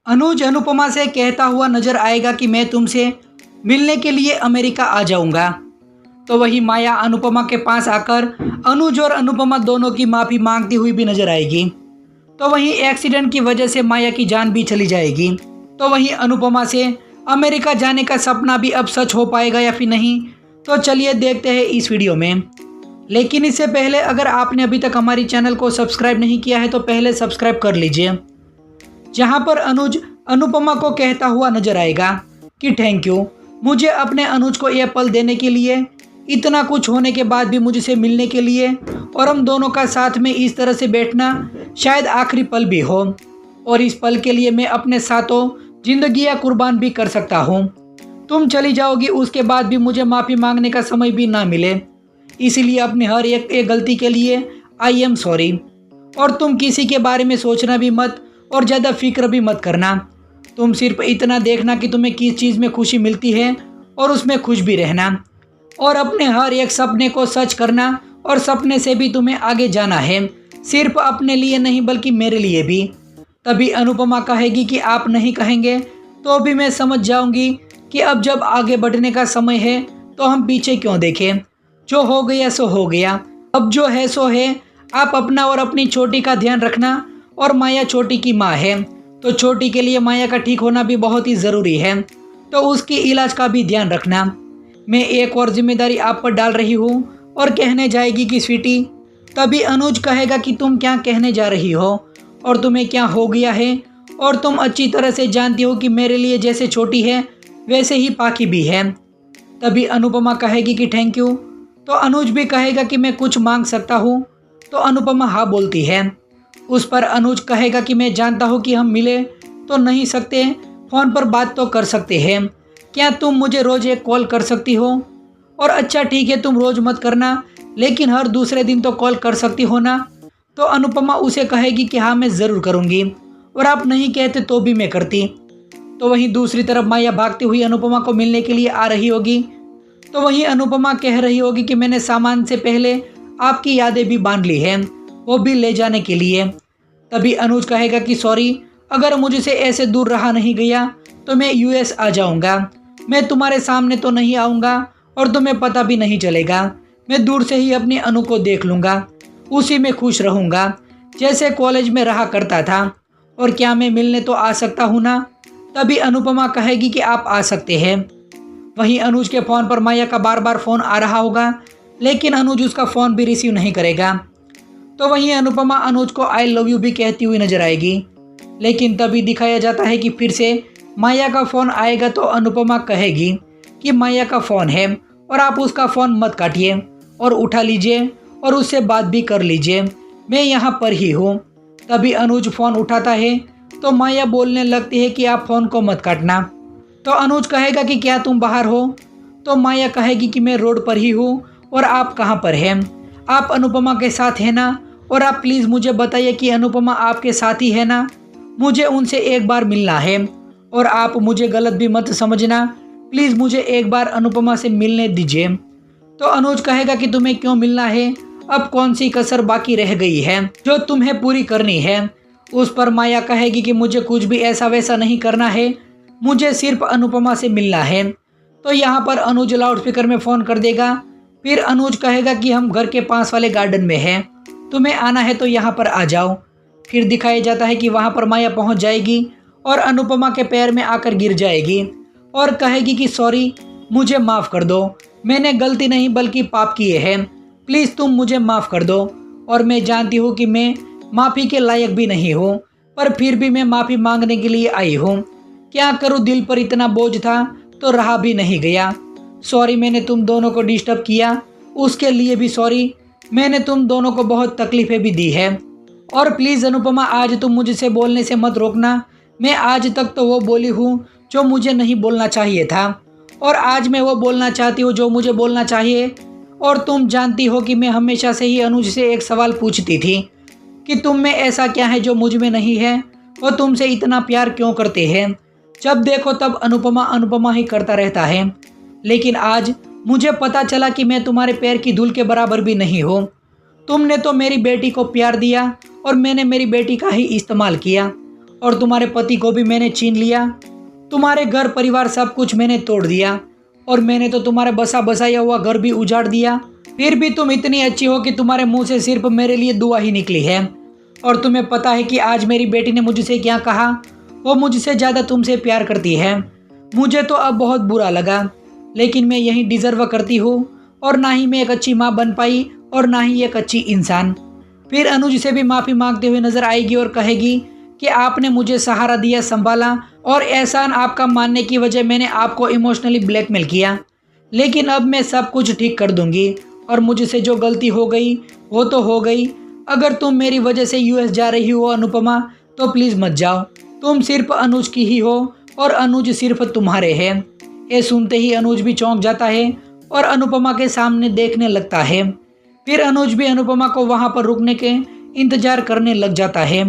अनुज अनुपमा से कहता हुआ नजर आएगा कि मैं तुमसे मिलने के लिए अमेरिका आ जाऊंगा। तो वही माया अनुपमा के पास आकर अनुज और अनुपमा दोनों की माफ़ी मांगती हुई भी नजर आएगी। तो वहीं एक्सीडेंट की वजह से माया की जान भी चली जाएगी। तो वहीं अनुपमा से अमेरिका जाने का सपना भी अब सच हो पाएगा या फिर नहीं, तो चलिए देखते हैं इस वीडियो में। लेकिन इससे पहले अगर आपने अभी तक हमारी चैनल को सब्सक्राइब नहीं किया है तो पहले सब्सक्राइब कर लीजिए। जहां पर अनुज अनुपमा को कहता हुआ नजर आएगा कि थैंक यू, मुझे अपने अनुज को यह पल देने के लिए, इतना कुछ होने के बाद भी मुझसे मिलने के लिए, और हम दोनों का साथ में इस तरह से बैठना शायद आखिरी पल भी हो, और इस पल के लिए मैं अपने साथों जिंदगियां कुर्बान भी कर सकता हूँ। तुम चली जाओगी उसके बाद भी मुझे माफ़ी मांगने का समय भी ना मिले, इसलिए अपनी हर एक गलती के लिए आई एम सॉरी। और तुम किसी के बारे में सोचना भी मत और ज़्यादा फिक्र भी मत करना। तुम सिर्फ इतना देखना कि तुम्हें किस चीज़ में खुशी मिलती है और उसमें खुश भी रहना, और अपने हर एक सपने को सच करना, और सपने से भी तुम्हें आगे जाना है, सिर्फ अपने लिए नहीं बल्कि मेरे लिए भी। तभी अनुपमा कहेगी कि आप नहीं कहेंगे तो भी मैं समझ जाऊंगी कि अब जब आगे बढ़ने का समय है तो हम पीछे क्यों देखें। जो हो गया सो हो गया, अब जो है सो है। आप अपना और अपनी छोटी का ध्यान रखना, और माया छोटी की माँ है तो छोटी के लिए माया का ठीक होना भी बहुत ही ज़रूरी है, तो उसकी इलाज का भी ध्यान रखना। मैं एक और जिम्मेदारी आप पर डाल रही हूँ, और कहने जाएगी कि स्वीटी। तभी अनुज कहेगा कि तुम क्या कहने जा रही हो और तुम्हें क्या हो गया है, और तुम अच्छी तरह से जानती हो कि मेरे लिए जैसे छोटी है वैसे ही पाकी भी है। तभी अनुपमा कहेगी कि थैंक यू। तो अनुज भी कहेगा कि मैं कुछ मांग सकता हूँ, तो अनुपमा हाँ बोलती है। उस पर अनुज कहेगा कि मैं जानता हूँ कि हम मिले तो नहीं सकते, फ़ोन पर बात तो कर सकते हैं, क्या तुम मुझे रोज़ एक कॉल कर सकती हो? और अच्छा ठीक है, तुम रोज़ मत करना, लेकिन हर दूसरे दिन तो कॉल कर सकती हो ना। तो अनुपमा उसे कहेगी कि हाँ मैं ज़रूर करूँगी, और आप नहीं कहते तो भी मैं करती। तो वहीं दूसरी तरफ माया भागती हुई अनुपमा को मिलने के लिए आ रही होगी। तो वहीं अनुपमा कह रही होगी कि मैंने सामान से पहले आपकी यादें भी बांध ली हैं, वो भी ले जाने के लिए। तभी अनुज कहेगा कि सॉरी, अगर मुझसे ऐसे दूर रहा नहीं गया तो मैं यूएस आ जाऊंगा। मैं तुम्हारे सामने तो नहीं आऊँगा और तुम्हें पता भी नहीं चलेगा। मैं दूर से ही अपनी अनु को देख लूँगा, उसी में खुश रहूँगा जैसे कॉलेज में रहा करता था। और क्या मैं मिलने तो आ सकता हूँ ना? तभी अनुपमा कहेगी कि आप आ सकते हैं। वहीं अनुज के फ़ोन पर माया का बार बार फ़ोन आ रहा होगा, लेकिन अनुज उसका फ़ोन भी रिसीव नहीं करेगा। तो वहीं अनुपमा अनुज को आई लव यू भी कहती हुई नजर आएगी। लेकिन तभी दिखाया जाता है कि फिर से माया का फ़ोन आएगा। तो अनुपमा कहेगी कि माया का फ़ोन है और आप उसका फ़ोन मत काटिए, और उठा लीजिए और उससे बात भी कर लीजिए, मैं यहाँ पर ही हूँ। तभी अनुज फ़ोन उठाता है तो माया बोलने लगती है कि आप फ़ोन को मत काटना। तो अनुज कहेगा कि क्या तुम बाहर हो? तो माया कहेगी कि मैं रोड पर ही हूँ, और आप कहाँ पर हैं? आप अनुपमा के साथ हैं ना? और आप प्लीज़ मुझे बताइए कि अनुपमा आपके साथ ही है ना? मुझे उनसे एक बार मिलना है, और आप मुझे गलत भी मत समझना, प्लीज़ मुझे एक बार अनुपमा से मिलने दीजिए। तो अनुज कहेगा कि तुम्हें क्यों मिलना है? अब कौन सी कसर बाकी रह गई है जो तुम्हें पूरी करनी है? उस पर माया कहेगी कि मुझे कुछ भी ऐसा वैसा नहीं करना है, मुझे सिर्फ अनुपमा से मिलना है। तो यहाँ पर अनुज लाउड स्पीकर में फ़ोन कर देगा। फिर अनुज कहेगा कि हम घर के पास वाले गार्डन में हैं, तुम्हें आना है तो यहाँ पर आ जाओ। फिर दिखाया जाता है कि वहाँ पर माया पहुँच जाएगी और अनुपमा के पैर में आकर गिर जाएगी, और कहेगी कि सॉरी, मुझे माफ़ कर दो, मैंने गलती नहीं बल्कि पाप किए हैं, प्लीज़ तुम मुझे माफ़ कर दो। और मैं जानती हूँ कि मैं माफ़ी के लायक भी नहीं हूँ, पर फिर भी मैं माफ़ी मांगने के लिए आई हूँ। क्या करूँ, दिल पर इतना बोझ था तो रहा भी नहीं गया। सॉरी, मैंने तुम दोनों को डिस्टर्ब किया, उसके लिए भी सॉरी। मैंने तुम दोनों को बहुत तकलीफ़ें भी दी है, और प्लीज़ अनुपमा आज तुम मुझसे बोलने से मत रोकना। मैं आज तक तो वो बोली हूँ जो मुझे नहीं बोलना चाहिए था, और आज मैं वो बोलना चाहती हूँ जो मुझे बोलना चाहिए। और तुम जानती हो कि मैं हमेशा से ही अनुज से एक सवाल पूछती थी कि तुम में ऐसा क्या है जो मुझ में नहीं है, और तुमसे इतना प्यार क्यों करते हैं? जब देखो तब अनुपमा अनुपमा ही करता रहता है, लेकिन आज मुझे पता चला कि मैं तुम्हारे पैर की धूल के बराबर भी नहीं हूँ। तुमने तो मेरी बेटी को प्यार दिया और मैंने मेरी बेटी का ही इस्तेमाल किया, और तुम्हारे पति को भी मैंने छीन लिया। तुम्हारे घर परिवार सब कुछ मैंने तोड़ दिया और मैंने तो तुम्हारा बसा बसाया हुआ घर भी उजाड़ दिया। फिर भी तुम इतनी अच्छी हो कि तुम्हारे मुंह से सिर्फ मेरे लिए दुआ ही निकली है। और तुम्हें पता है कि आज मेरी बेटी ने मुझसे क्या कहा? वो मुझसे ज़्यादा तुमसे प्यार करती है। मुझे तो अब बहुत बुरा लगा, लेकिन मैं यही डिज़र्व करती हूँ और ना ही मैं एक अच्छी माँ बन पाई और ना ही एक अच्छी इंसान। फिर अनुज से भी माफ़ी मांगते हुए नजर आएगी और कहेगी कि आपने मुझे सहारा दिया, संभाला और एहसान आपका मानने की वजह मैंने आपको इमोशनली ब्लैकमेल किया, लेकिन अब मैं सब कुछ ठीक कर दूंगी और मुझसे जो गलती हो गई वो तो हो गई। अगर तुम मेरी वजह से यूएस जा रही हो अनुपमा, तो प्लीज़ मत जाओ। तुम सिर्फ अनुज की ही हो और अनुज सिर्फ तुम्हारे हैं। ये सुनते ही अनुज भी चौंक जाता है और अनुपमा के सामने देखने लगता है। फिर अनुज भी अनुपमा को वहाँ पर रुकने के इंतज़ार करने लग जाता है।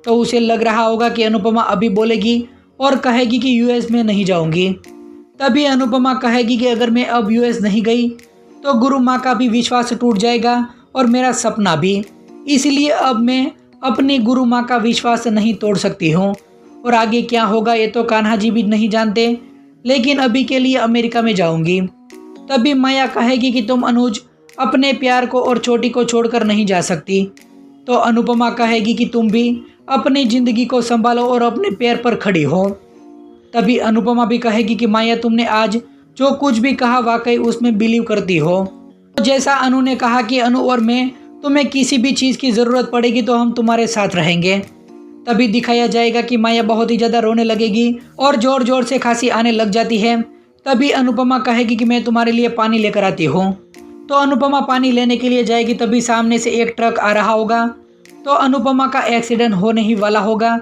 तो उसे लग रहा होगा कि अनुपमा अभी बोलेगी और कहेगी कि यूएस में नहीं जाऊंगी। तभी अनुपमा कहेगी कि अगर मैं अब यूएस नहीं गई तो गुरु माँ का भी विश्वास टूट जाएगा और मेरा सपना भी। इसलिए अब मैं अपनी गुरु माँ का विश्वास नहीं तोड़ सकती हूँ। और आगे क्या होगा ये तो कान्हा जी भी नहीं जानते, लेकिन अभी के लिए अमेरिका में जाऊंगी। तभी माया कहेगी कि तुम अनुज अपने प्यार को और छोटी को छोड़कर नहीं जा सकती। तो अनुपमा कहेगी कि तुम भी अपनी ज़िंदगी को संभालो और अपने पैर पर खड़ी हो। तभी अनुपमा भी कहेगी कि माया तुमने आज जो कुछ भी कहा वाकई उसमें बिलीव करती हो। तो जैसा अनु ने कहा कि अनु और मैं, तुम्हें किसी भी चीज़ की ज़रूरत पड़ेगी तो हम तुम्हारे साथ रहेंगे। तभी दिखाया जाएगा कि माया बहुत ही ज़्यादा रोने लगेगी और ज़ोर ज़ोर से खांसी आने लग जाती है। तभी अनुपमा कहेगी कि मैं तुम्हारे लिए पानी लेकर आती हूँ। तो अनुपमा पानी लेने के लिए जाएगी, तभी सामने से एक ट्रक आ रहा होगा। तो अनुपमा का एक्सीडेंट होने ही वाला होगा।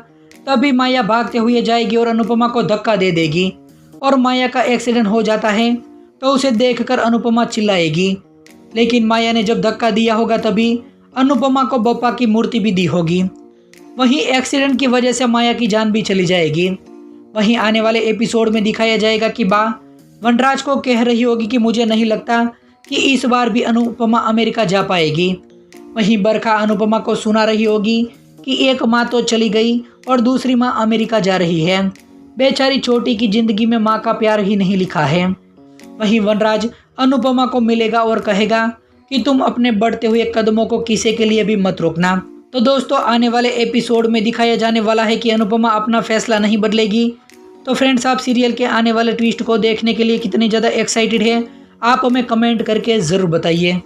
तभी माया भागते हुए जाएगी और अनुपमा को धक्का दे देगी और माया का एक्सीडेंट हो जाता है। तो उसे देखकर अनुपमा चिल्लाएगी, लेकिन माया ने जब धक्का दिया होगा तभी अनुपमा को बप्पा की मूर्ति भी दी होगी। वहीं एक्सीडेंट की वजह से माया की जान भी चली जाएगी। वहीं आने वाले एपिसोड में दिखाया जाएगा कि बा वनराज को कह रही होगी कि मुझे नहीं लगता कि इस बार भी अनुपमा अमेरिका जा पाएगी। वहीं बरखा अनुपमा को सुना रही होगी कि एक माँ तो चली गई और दूसरी माँ अमेरिका जा रही है। बेचारी छोटी की जिंदगी में माँ का प्यार ही नहीं लिखा है। वहीं वनराज अनुपमा को मिलेगा और कहेगा कि तुम अपने बढ़ते हुए कदमों को किसी के लिए भी मत रोकना। तो दोस्तों आने वाले एपिसोड में दिखाया जाने वाला है कि अनुपमा अपना फैसला नहीं बदलेगी। तो फ्रेंड्स, आप सीरियल के आने वाले ट्विस्ट को देखने के लिए कितने ज़्यादा एक्साइटेड है, आप हमें कमेंट करके ज़रूर बताइए।